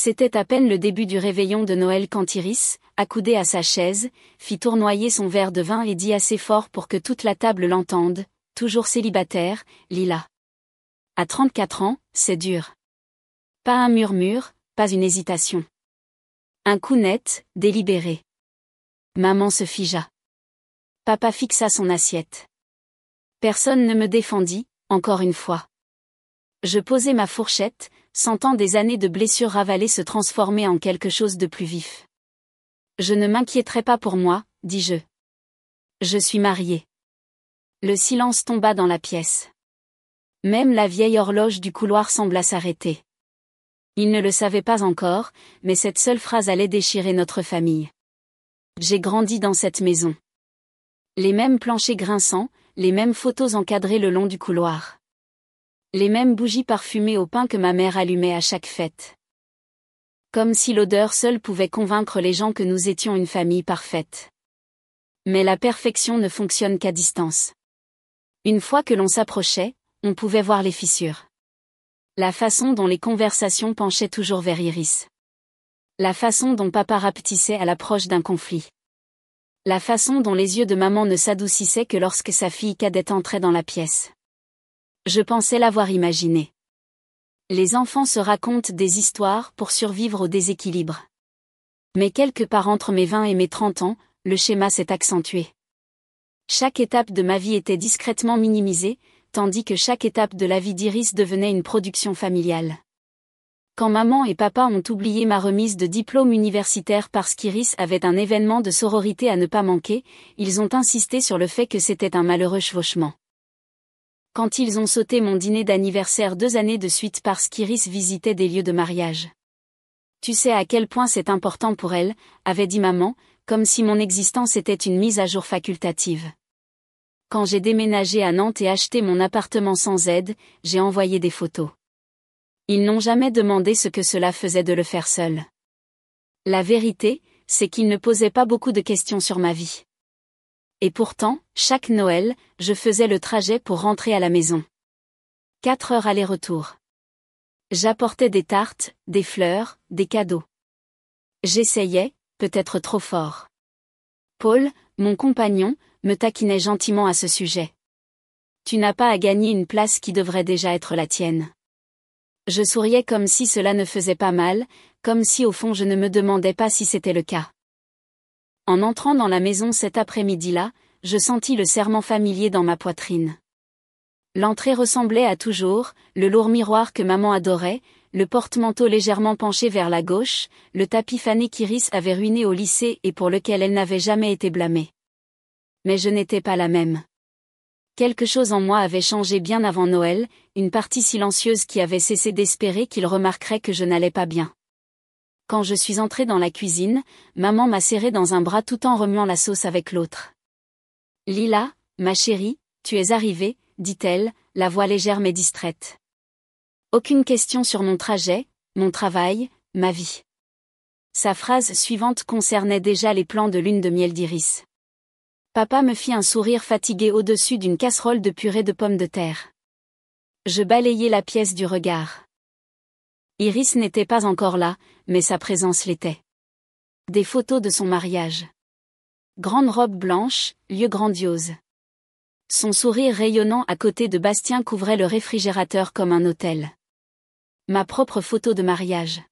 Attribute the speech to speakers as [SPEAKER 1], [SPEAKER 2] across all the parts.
[SPEAKER 1] C'était à peine le début du réveillon de Noël quand Iris, accoudée à sa chaise, fit tournoyer son verre de vin et dit assez fort pour que toute la table l'entende, toujours célibataire, Lila. À 34 ans, c'est dur. Pas un murmure, pas une hésitation. Un coup net, délibéré. Maman se figea. Papa fixa son assiette. Personne ne me défendit, encore une fois. Je posai ma fourchette, sentant des années de blessures ravalées se transformer en quelque chose de plus vif. Je ne m'inquiéterai pas pour moi, dis-je. Je suis mariée. Le silence tomba dans la pièce. Même la vieille horloge du couloir sembla s'arrêter. Il ne le savait pas encore, mais cette seule phrase allait déchirer notre famille. J'ai grandi dans cette maison. Les mêmes planchers grinçants, les mêmes photos encadrées le long du couloir. Les mêmes bougies parfumées au pain que ma mère allumait à chaque fête. Comme si l'odeur seule pouvait convaincre les gens que nous étions une famille parfaite. Mais la perfection ne fonctionne qu'à distance. Une fois que l'on s'approchait, on pouvait voir les fissures. La façon dont les conversations penchaient toujours vers Iris. La façon dont papa rapetissait à l'approche d'un conflit. La façon dont les yeux de maman ne s'adoucissaient que lorsque sa fille cadette entrait dans la pièce. Je pensais l'avoir imaginé. Les enfants se racontent des histoires pour survivre au déséquilibre. Mais quelque part entre mes 20 et mes 30 ans, le schéma s'est accentué. Chaque étape de ma vie était discrètement minimisée, tandis que chaque étape de la vie d'Iris devenait une production familiale. Quand maman et papa ont oublié ma remise de diplôme universitaire parce qu'Iris avait un événement de sororité à ne pas manquer, ils ont insisté sur le fait que c'était un malheureux chevauchement. Quand ils ont sauté mon dîner d'anniversaire 2 années de suite parce qu'Iris visitait des lieux de mariage. Tu sais à quel point c'est important pour elle, avait dit maman, comme si mon existence était une mise à jour facultative. Quand j'ai déménagé à Nantes et acheté mon appartement sans aide, j'ai envoyé des photos. Ils n'ont jamais demandé ce que cela faisait de le faire seul. La vérité, c'est qu'ils ne posaient pas beaucoup de questions sur ma vie. Et pourtant, chaque Noël, je faisais le trajet pour rentrer à la maison. 4 heures aller-retour. J'apportais des tartes, des fleurs, des cadeaux. J'essayais, peut-être trop fort. Paul, mon compagnon, me taquinait gentiment à ce sujet. Tu n'as pas à gagner une place qui devrait déjà être la tienne. Je souriais comme si cela ne faisait pas mal, comme si au fond je ne me demandais pas si c'était le cas. En entrant dans la maison cet après-midi-là, je sentis le serrement familier dans ma poitrine. L'entrée ressemblait à toujours, le lourd miroir que maman adorait, le porte-manteau légèrement penché vers la gauche, le tapis fané qu'Iris avait ruiné au lycée et pour lequel elle n'avait jamais été blâmée. Mais je n'étais pas la même. Quelque chose en moi avait changé bien avant Noël, une partie silencieuse qui avait cessé d'espérer qu'il remarquerait que je n'allais pas bien. Quand je suis entrée dans la cuisine, maman m'a serré dans un bras tout en remuant la sauce avec l'autre. « Lila, ma chérie, tu es arrivée », dit-elle, la voix légère mais distraite. Aucune question sur mon trajet, mon travail, ma vie. Sa phrase suivante concernait déjà les plans de lune de miel d'Iris. Papa me fit un sourire fatigué au-dessus d'une casserole de purée de pommes de terre. Je balayai la pièce du regard. Iris n'était pas encore là, mais sa présence l'était. Des photos de son mariage. Grande robe blanche, lieu grandiose. Son sourire rayonnant à côté de Bastien couvrait le réfrigérateur comme un autel. Ma propre photo de mariage.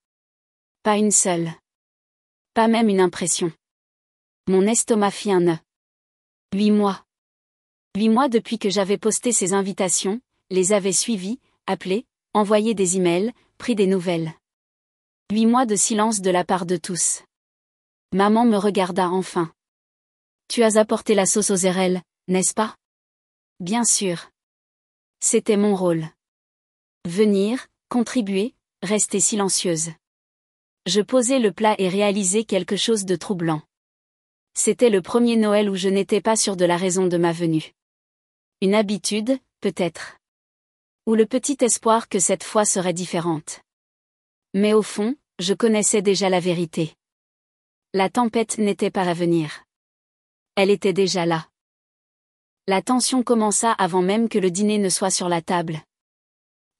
[SPEAKER 1] Pas une seule. Pas même une impression. Mon estomac fit un nœud. 8 mois. 8 mois depuis que j'avais posté ces invitations, les avais suivies, appelées, envoyé des emails, pris des nouvelles. 8 mois de silence de la part de tous. Maman me regarda enfin. Tu as apporté la sauce aux érelles, n'est-ce pas? Bien sûr. C'était mon rôle. Venir, contribuer, rester silencieuse. Je posai le plat et réalisai quelque chose de troublant. C'était le premier Noël où je n'étais pas sûre de la raison de ma venue. Une habitude, peut-être. Ou le petit espoir que cette fois serait différente. Mais au fond, je connaissais déjà la vérité. La tempête n'était pas à venir. Elle était déjà là. La tension commença avant même que le dîner ne soit sur la table.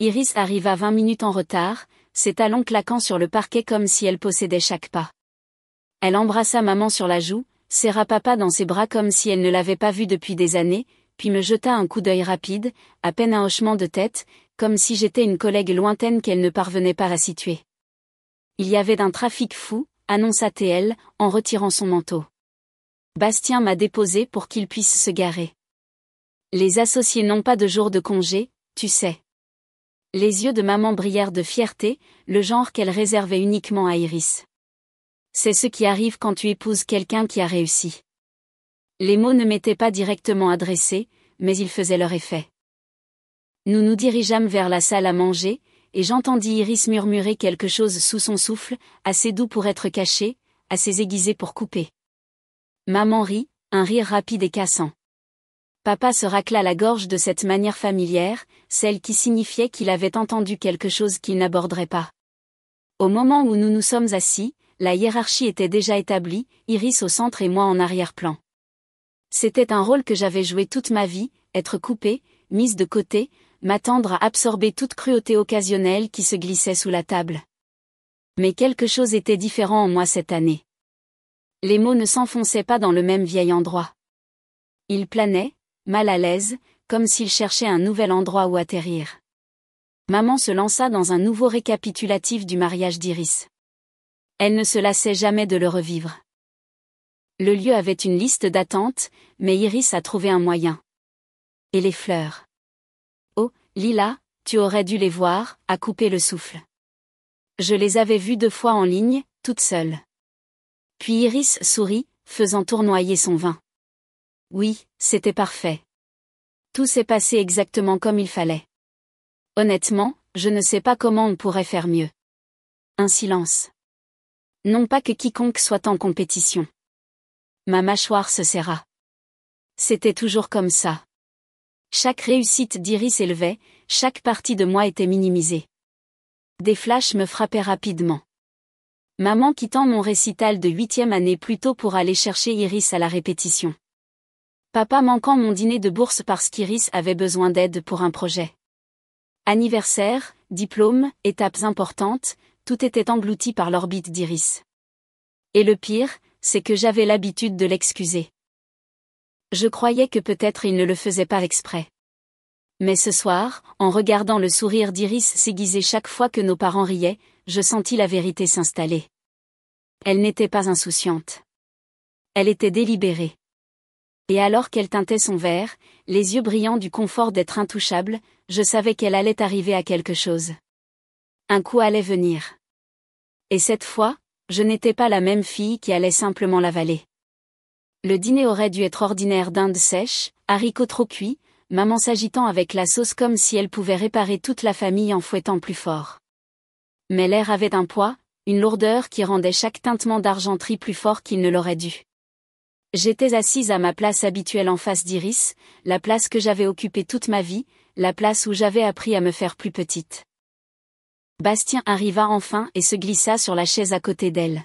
[SPEAKER 1] Iris arriva 20 minutes en retard, ses talons claquant sur le parquet comme si elle possédait chaque pas. Elle embrassa maman sur la joue, serra papa dans ses bras comme si elle ne l'avait pas vu depuis des années, puis me jeta un coup d'œil rapide, à peine un hochement de tête, comme si j'étais une collègue lointaine qu'elle ne parvenait pas à situer. Il y avait d'un trafic fou, annonça TL, en retirant son manteau. Bastien m'a déposé pour qu'il puisse se garer. Les associés n'ont pas de jour de congé, tu sais. Les yeux de maman brillèrent de fierté, le genre qu'elle réservait uniquement à Iris. C'est ce qui arrive quand tu épouses quelqu'un qui a réussi. Les mots ne m'étaient pas directement adressés, mais ils faisaient leur effet. Nous nous dirigeâmes vers la salle à manger, et j'entendis Iris murmurer quelque chose sous son souffle, assez doux pour être caché, assez aiguisé pour couper. Maman rit, un rire rapide et cassant. Papa se racla la gorge de cette manière familière, celle qui signifiait qu'il avait entendu quelque chose qu'il n'aborderait pas. Au moment où nous nous sommes assis, la hiérarchie était déjà établie, Iris au centre et moi en arrière-plan. C'était un rôle que j'avais joué toute ma vie, être coupée, mise de côté, m'attendre à absorber toute cruauté occasionnelle qui se glissait sous la table. Mais quelque chose était différent en moi cette année. Les mots ne s'enfonçaient pas dans le même vieil endroit. Ils planaient, mal à l'aise, comme s'ils cherchaient un nouvel endroit où atterrir. Maman se lança dans un nouveau récapitulatif du mariage d'Iris. Elle ne se lassait jamais de le revivre. Le lieu avait une liste d'attente, mais Iris a trouvé un moyen. Et les fleurs. Oh, Lila, tu aurais dû les voir, a coupé le souffle. Je les avais vues 2 fois en ligne, toute seule. Puis Iris sourit, faisant tournoyer son vin. Oui, c'était parfait. Tout s'est passé exactement comme il fallait. Honnêtement, je ne sais pas comment on pourrait faire mieux. Un silence. Non pas que quiconque soit en compétition. Ma mâchoire se serra. C'était toujours comme ça. Chaque réussite d'Iris élevait, chaque partie de moi était minimisée. Des flashs me frappaient rapidement. Maman quittant mon récital de 8e année plus tôt pour aller chercher Iris à la répétition. Papa manquant mon dîner de bourse parce qu'Iris avait besoin d'aide pour un projet. Anniversaire, diplôme, étapes importantes, tout était englouti par l'orbite d'Iris. Et le pire, c'est que j'avais l'habitude de l'excuser. Je croyais que peut-être il ne le faisait pas exprès. Mais ce soir, en regardant le sourire d'Iris s'aiguiser chaque fois que nos parents riaient, je sentis la vérité s'installer. Elle n'était pas insouciante. Elle était délibérée. Et alors qu'elle teintait son verre, les yeux brillants du confort d'être intouchable, je savais qu'elle allait arriver à quelque chose. Un coup allait venir. Et cette fois, je n'étais pas la même fille qui allait simplement l'avaler. Le dîner aurait dû être ordinaire dinde sèche, haricots trop cuits, maman s'agitant avec la sauce comme si elle pouvait réparer toute la famille en fouettant plus fort. Mais l'air avait un poids, une lourdeur qui rendait chaque tintement d'argenterie plus fort qu'il ne l'aurait dû. J'étais assise à ma place habituelle en face d'Iris, la place que j'avais occupée toute ma vie, la place où j'avais appris à me faire plus petite. Bastien arriva enfin et se glissa sur la chaise à côté d'elle.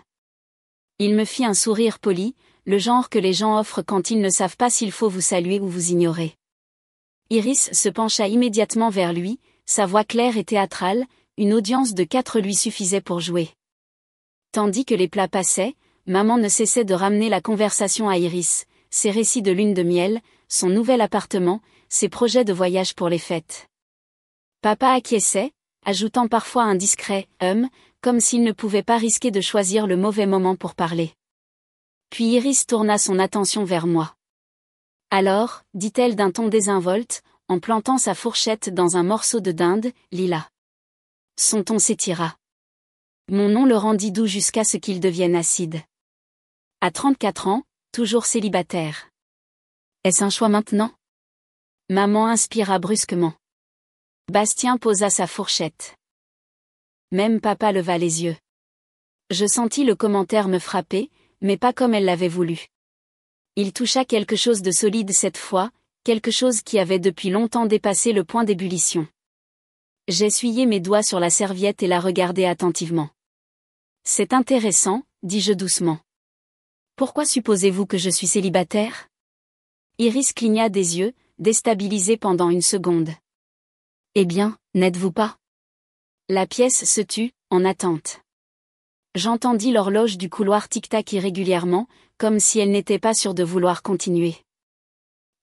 [SPEAKER 1] Il me fit un sourire poli, le genre que les gens offrent quand ils ne savent pas s'il faut vous saluer ou vous ignorer. Iris se pencha immédiatement vers lui, sa voix claire et théâtrale, une audience de 4 lui suffisait pour jouer. Tandis que les plats passaient, maman ne cessait de ramener la conversation à Iris, ses récits de lune de miel, son nouvel appartement, ses projets de voyage pour les fêtes. Papa acquiesçait, ajoutant parfois un discret « comme s'il ne pouvait pas risquer de choisir le mauvais moment pour parler. Puis Iris tourna son attention vers moi. Alors, dit-elle d'un ton désinvolte, en plantant sa fourchette dans un morceau de dinde, Lila. Son ton s'étira. Mon nom le rendit doux jusqu'à ce qu'il devienne acide. À 34 ans, toujours célibataire. Est-ce un choix maintenant? Maman inspira brusquement. Bastien posa sa fourchette. Même papa leva les yeux. Je sentis le commentaire me frapper, mais pas comme elle l'avait voulu. Il toucha quelque chose de solide cette fois, quelque chose qui avait depuis longtemps dépassé le point d'ébullition. J'essuyai mes doigts sur la serviette et la regardai attentivement. C'est intéressant, dis-je doucement. Pourquoi supposez-vous que je suis célibataire? Iris cligna des yeux, déstabilisée pendant une seconde. Eh bien, n'êtes-vous pas? La pièce se tut, en attente. J'entendis l'horloge du couloir tic-tac irrégulièrement, comme si elle n'était pas sûre de vouloir continuer.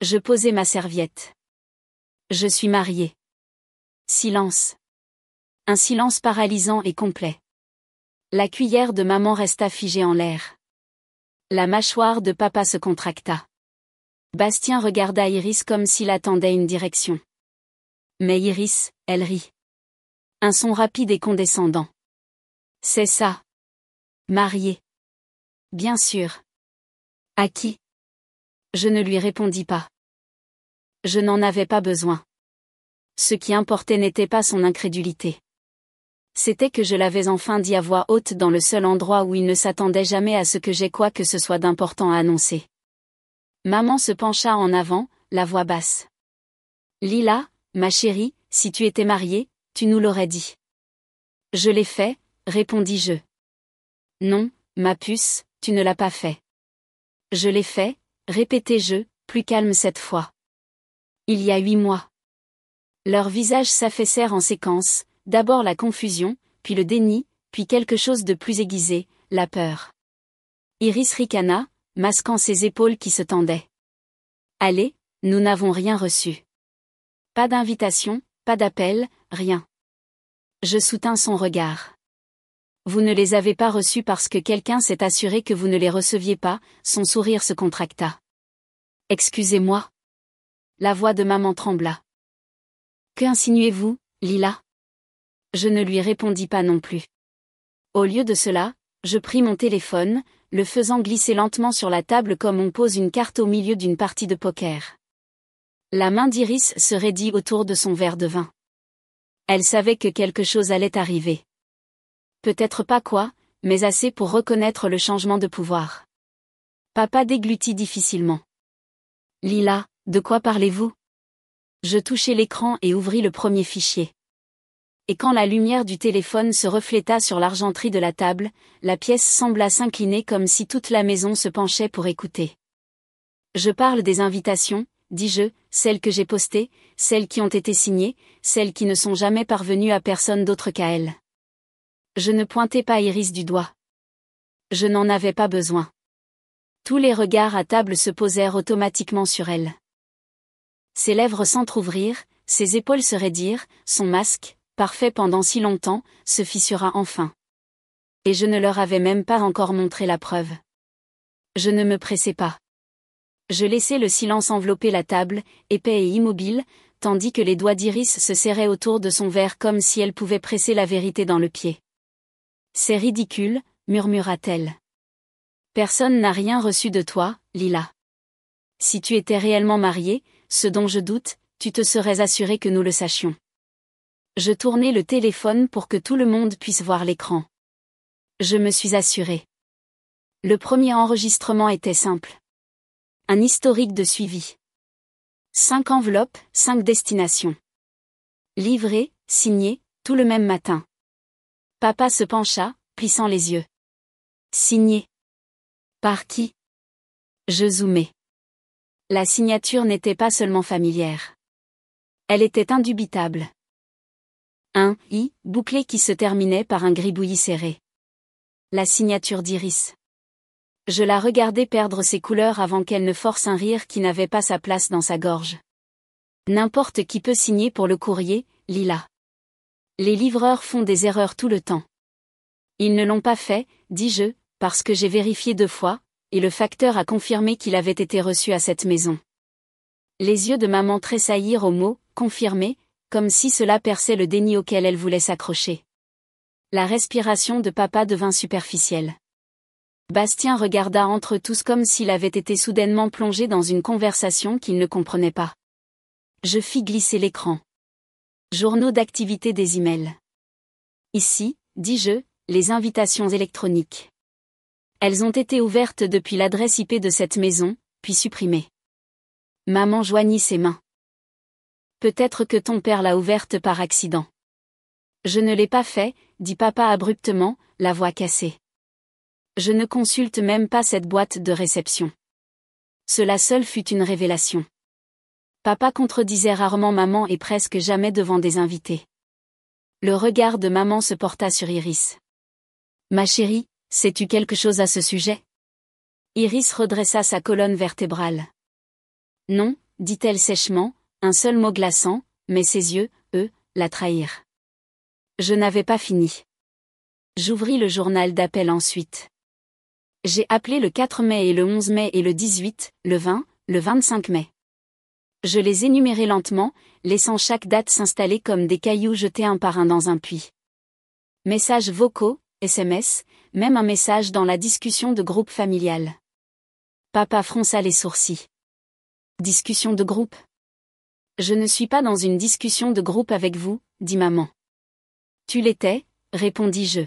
[SPEAKER 1] Je posai ma serviette. Je suis mariée. Silence. Un silence paralysant et complet. La cuillère de maman resta figée en l'air. La mâchoire de papa se contracta. Bastien regarda Iris comme s'il attendait une direction. Mais Iris, elle rit. Un son rapide et condescendant. C'est ça. Mariée. Bien sûr. À qui? Je ne lui répondis pas. Je n'en avais pas besoin. Ce qui importait n'était pas son incrédulité. C'était que je l'avais enfin dit à voix haute dans le seul endroit où il ne s'attendait jamais à ce que j'aie quoi que ce soit d'important à annoncer. Maman se pencha en avant, la voix basse. Lila, ma chérie, si tu étais mariée, tu nous l'aurais dit. Je l'ai fait, répondis-je. Non, ma puce, tu ne l'as pas fait. Je l'ai fait, répétai-je, plus calme cette fois. Il y a 8 mois. Leurs visages s'affaissèrent en séquence, d'abord la confusion, puis le déni, puis quelque chose de plus aiguisé, la peur. Iris ricana, masquant ses épaules qui se tendaient. Allez, nous n'avons rien reçu. Pas d'invitation, pas d'appel, rien. Je soutins son regard. Vous ne les avez pas reçus parce que quelqu'un s'est assuré que vous ne les receviez pas, son sourire se contracta. Excusez-moi. La voix de maman trembla. Que insinuez-vous, Lila? Je ne lui répondis pas non plus. Au lieu de cela, je pris mon téléphone, le faisant glisser lentement sur la table comme on pose une carte au milieu d'une partie de poker. La main d'Iris se raidit autour de son verre de vin. Elle savait que quelque chose allait arriver. Peut-être pas quoi, mais assez pour reconnaître le changement de pouvoir. Papa déglutit difficilement. Lila, de quoi parlez-vous? Je touchai l'écran et ouvris le premier fichier. Et quand la lumière du téléphone se refléta sur l'argenterie de la table, la pièce sembla s'incliner comme si toute la maison se penchait pour écouter. Je parle des invitations, dis-je, celles que j'ai postées, celles qui ont été signées, celles qui ne sont jamais parvenues à personne d'autre qu'à elle. Je ne pointai pas Iris du doigt. Je n'en avais pas besoin. Tous les regards à table se posèrent automatiquement sur elle. Ses lèvres s'entr'ouvrirent, ses épaules se raidirent, son masque, parfait pendant si longtemps, se fissura enfin. Et je ne leur avais même pas encore montré la preuve. Je ne me pressais pas. Je laissai le silence envelopper la table, épais et immobile, tandis que les doigts d'Iris se serraient autour de son verre comme si elle pouvait presser la vérité dans le pied. C'est ridicule, murmura-t-elle. Personne n'a rien reçu de toi, Lila. Si tu étais réellement mariée, ce dont je doute, tu te serais assuré que nous le sachions. Je tournai le téléphone pour que tout le monde puisse voir l'écran. Je me suis assurée. Le premier enregistrement était simple. Un historique de suivi. 5 enveloppes, 5 destinations. Livré, signé, tout le même matin. Papa se pencha, plissant les yeux. Signé. Par qui? Je zoomai. La signature n'était pas seulement familière. Elle était indubitable. Un « i » bouclé qui se terminait par un gribouillis serré. La signature d'Iris. Je la regardais perdre ses couleurs avant qu'elle ne force un rire qui n'avait pas sa place dans sa gorge. N'importe qui peut signer pour le courrier, Lila. Les livreurs font des erreurs tout le temps. Ils ne l'ont pas fait, dis-je, parce que j'ai vérifié 2 fois, et le facteur a confirmé qu'il avait été reçu à cette maison. Les yeux de maman tressaillirent au mot « confirmé », comme si cela perçait le déni auquel elle voulait s'accrocher. La respiration de papa devint superficielle. Bastien regarda entre tous comme s'il avait été soudainement plongé dans une conversation qu'il ne comprenait pas. Je fis glisser l'écran. Journaux d'activité des emails. Ici, dis-je, les invitations électroniques. Elles ont été ouvertes depuis l'adresse IP de cette maison, puis supprimées. Maman joignit ses mains. Peut-être que ton père l'a ouverte par accident. Je ne l'ai pas fait, dit papa abruptement, la voix cassée. Je ne consulte même pas cette boîte de réception. Cela seul fut une révélation. Papa contredisait rarement maman et presque jamais devant des invités. Le regard de maman se porta sur Iris. Ma chérie, sais-tu quelque chose à ce sujet? Iris redressa sa colonne vertébrale. Non, dit-elle sèchement, un seul mot glaçant, mais ses yeux, eux, la trahirent. Je n'avais pas fini. J'ouvris le journal d'appel ensuite. J'ai appelé le 4 mai et le 11 mai et le 18, le 20, le 25 mai. Je les énumérai lentement, laissant chaque date s'installer comme des cailloux jetés un par un dans un puits. Messages vocaux, SMS, même un message dans la discussion de groupe familial. Papa fronça les sourcils. Discussion de groupe? Je ne suis pas dans une discussion de groupe avec vous, dit maman. Tu l'étais, répondis-je.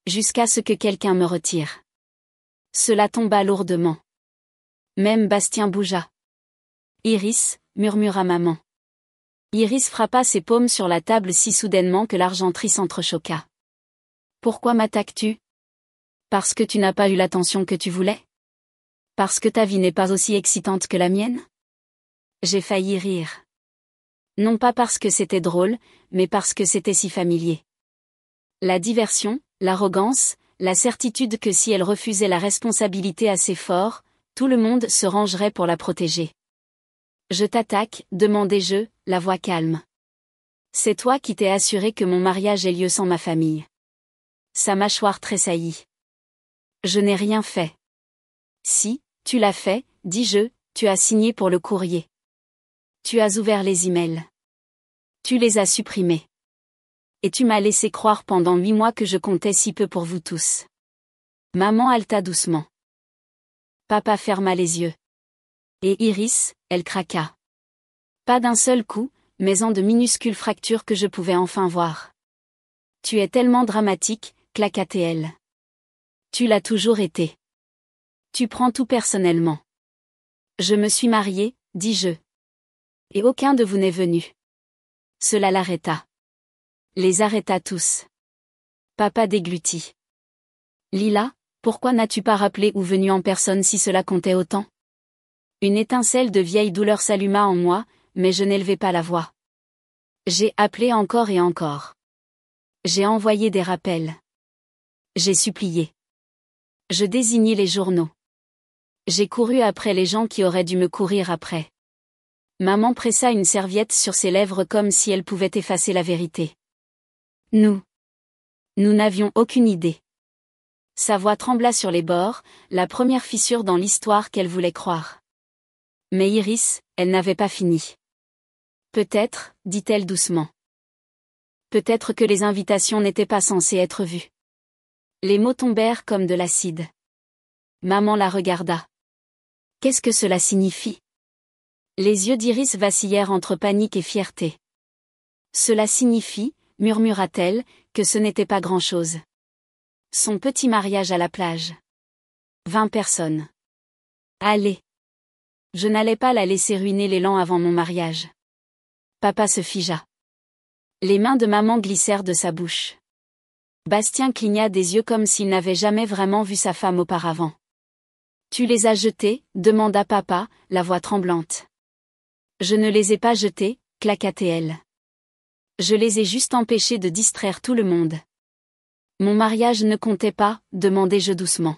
[SPEAKER 1] Jusqu'à ce que quelqu'un me retire. Cela tomba lourdement. Même Bastien bougea. Iris, murmura maman. Iris frappa ses paumes sur la table si soudainement que l'argenterie s'entrechoqua. Pourquoi m'attaques-tu? Parce que tu n'as pas eu l'attention que tu voulais? Parce que ta vie n'est pas aussi excitante que la mienne? J'ai failli rire. Non pas parce que c'était drôle, mais parce que c'était si familier. La diversion, l'arrogance, la certitude que si elle refusait la responsabilité assez fort, tout le monde se rangerait pour la protéger. Je t'attaque, demandai-je, la voix calme. C'est toi qui t'es assuré que mon mariage ait lieu sans ma famille. Sa mâchoire tressaillit. Je n'ai rien fait. Si, tu l'as fait, dis-je, tu as signé pour le courrier. Tu as ouvert les emails. Tu les as supprimés. Et tu m'as laissé croire pendant 8 mois que je comptais si peu pour vous tous. Maman haleta doucement. Papa ferma les yeux. Et Iris, elle craqua. Pas d'un seul coup, mais en de minuscules fractures que je pouvais enfin voir. Tu es tellement dramatique, claqua-t-elle. Tu l'as toujours été. Tu prends tout personnellement. Je me suis mariée, dis-je. Et aucun de vous n'est venu. Cela l'arrêta. Les arrêta tous. Papa déglutit. Lila, pourquoi n'as-tu pas rappelé ou venu en personne si cela comptait autant? Une étincelle de vieille douleur s'alluma en moi, mais je n'élevai pas la voix. J'ai appelé encore et encore. J'ai envoyé des rappels. J'ai supplié. Je désignai les journaux. J'ai couru après les gens qui auraient dû me courir après. Maman pressa une serviette sur ses lèvres comme si elle pouvait effacer la vérité. Nous n'avions aucune idée. Sa voix trembla sur les bords, la première fissure dans l'histoire qu'elle voulait croire. Mais Iris, elle n'avait pas fini. Peut-être, dit-elle doucement. Peut-être que les invitations n'étaient pas censées être vues. Les mots tombèrent comme de l'acide. Maman la regarda. Qu'est-ce que cela signifie? Les yeux d'Iris vacillèrent entre panique et fierté. Cela signifie, murmura-t-elle, que ce n'était pas grand-chose. Son petit mariage à la plage. 20 personnes. Allez. Je n'allais pas la laisser ruiner l'élan avant mon mariage. Papa se figea. Les mains de maman glissèrent de sa bouche. Bastien cligna des yeux comme s'il n'avait jamais vraiment vu sa femme auparavant. Tu les as jetés, demanda papa, la voix tremblante. Je ne les ai pas jetés, claqua-t-elle. Je les ai juste empêchés de distraire tout le monde. Mon mariage ne comptait pas, demandai-je doucement.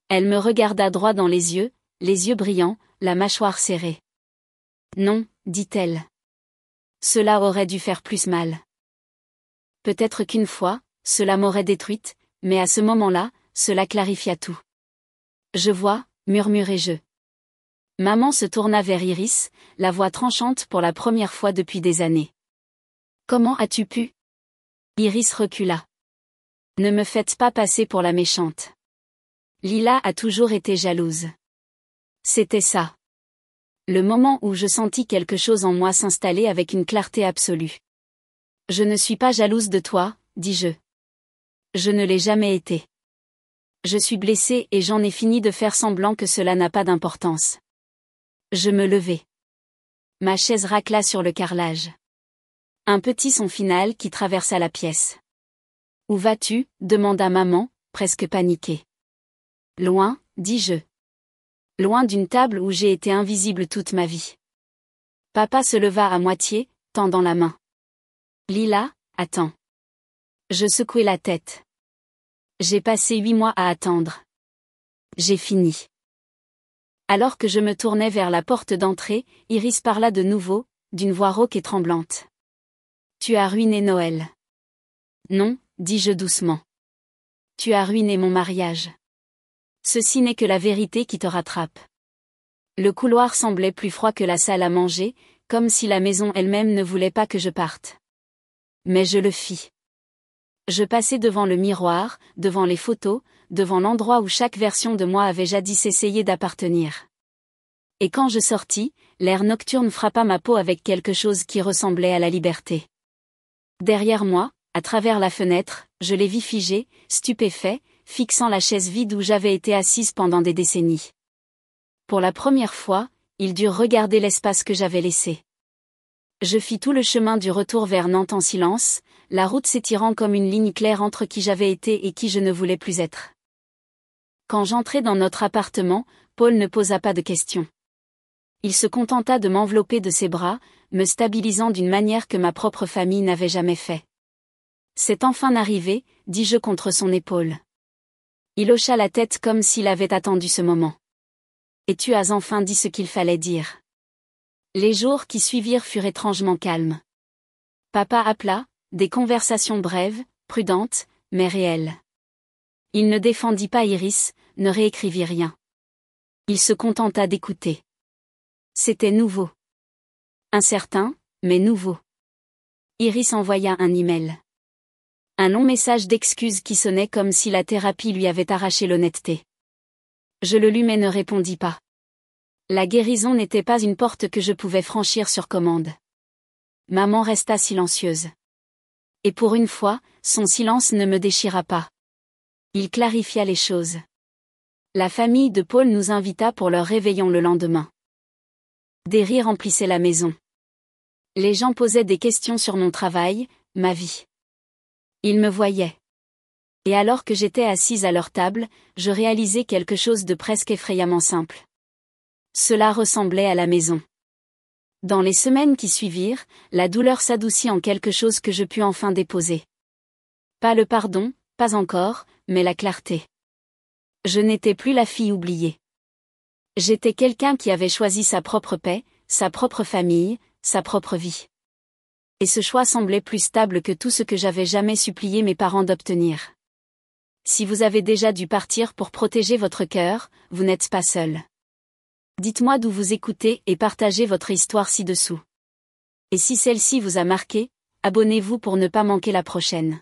[SPEAKER 1] Elle me regarda droit dans les yeux brillants, la mâchoire serrée. Non, dit-elle. Cela aurait dû faire plus mal. Peut-être qu'une fois, cela m'aurait détruite, mais à ce moment-là, cela clarifia tout. Je vois, murmurai-je. Maman se tourna vers Iris, la voix tranchante pour la première fois depuis des années. Comment as-tu pu? Iris recula. Ne me faites pas passer pour la méchante. Lila a toujours été jalouse. C'était ça. Le moment où je sentis quelque chose en moi s'installer avec une clarté absolue. Je ne suis pas jalouse de toi, dis-je. Je ne l'ai jamais été. Je suis blessée et j'en ai fini de faire semblant que cela n'a pas d'importance. Je me levai. Ma chaise racla sur le carrelage. Un petit son final qui traversa la pièce. Où vas-tu? Demanda maman, presque paniquée. Loin, dis-je. Loin d'une table où j'ai été invisible toute ma vie. Papa se leva à moitié, tendant la main. Lila, Attends. Je secouai la tête. J'ai passé 8 mois à attendre. J'ai fini. Alors que je me tournais vers la porte d'entrée, Iris parla de nouveau, d'une voix rauque et tremblante. Tu as ruiné Noël. Non, dis-je doucement. Tu as ruiné mon mariage. Ceci n'est que la vérité qui te rattrape. Le couloir semblait plus froid que la salle à manger, comme si la maison elle-même ne voulait pas que je parte. Mais je le fis. Je passai devant le miroir, devant les photos, devant l'endroit où chaque version de moi avait jadis essayé d'appartenir. Et quand je sortis, l'air nocturne frappa ma peau avec quelque chose qui ressemblait à la liberté. Derrière moi, à travers la fenêtre, je les vis figés, stupéfaits, fixant la chaise vide où j'avais été assise pendant des décennies. Pour la première fois, ils durent regarder l'espace que j'avais laissé. Je fis tout le chemin du retour vers Nantes en silence, la route s'étirant comme une ligne claire entre qui j'avais été et qui je ne voulais plus être. Quand j'entrai dans notre appartement, Paul ne posa pas de questions. Il se contenta de m'envelopper de ses bras, me stabilisant d'une manière que ma propre famille n'avait jamais fait. C'est enfin arrivé, dis-je contre son épaule. Il hocha la tête comme s'il avait attendu ce moment. Et tu as enfin dit ce qu'il fallait dire. Les jours qui suivirent furent étrangement calmes. Papa appela, des conversations brèves, prudentes, mais réelles. Il ne défendit pas Iris, ne réécrivit rien. Il se contenta d'écouter. C'était nouveau. Incertain, mais nouveau. Iris envoya un email. Un long message d'excuses qui sonnait comme si la thérapie lui avait arraché l'honnêteté. Je le lus mais ne répondis pas. La guérison n'était pas une porte que je pouvais franchir sur commande. Maman resta silencieuse. Et pour une fois, son silence ne me déchira pas. Il clarifia les choses. La famille de Paul nous invita pour leur réveillon le lendemain. Des rires remplissaient la maison. Les gens posaient des questions sur mon travail, ma vie. Ils me voyaient. Et alors que j'étais assise à leur table, je réalisais quelque chose de presque effrayamment simple. Cela ressemblait à la maison. Dans les semaines qui suivirent, la douleur s'adoucit en quelque chose que je pus enfin déposer. Pas le pardon, pas encore, mais la clarté. Je n'étais plus la fille oubliée. J'étais quelqu'un qui avait choisi sa propre paix, sa propre famille, sa propre vie. Et ce choix semblait plus stable que tout ce que j'avais jamais supplié mes parents d'obtenir. Si vous avez déjà dû partir pour protéger votre cœur, vous n'êtes pas seul. Dites-moi d'où vous écoutez et partagez votre histoire ci-dessous. Et si celle-ci vous a marqué, abonnez-vous pour ne pas manquer la prochaine.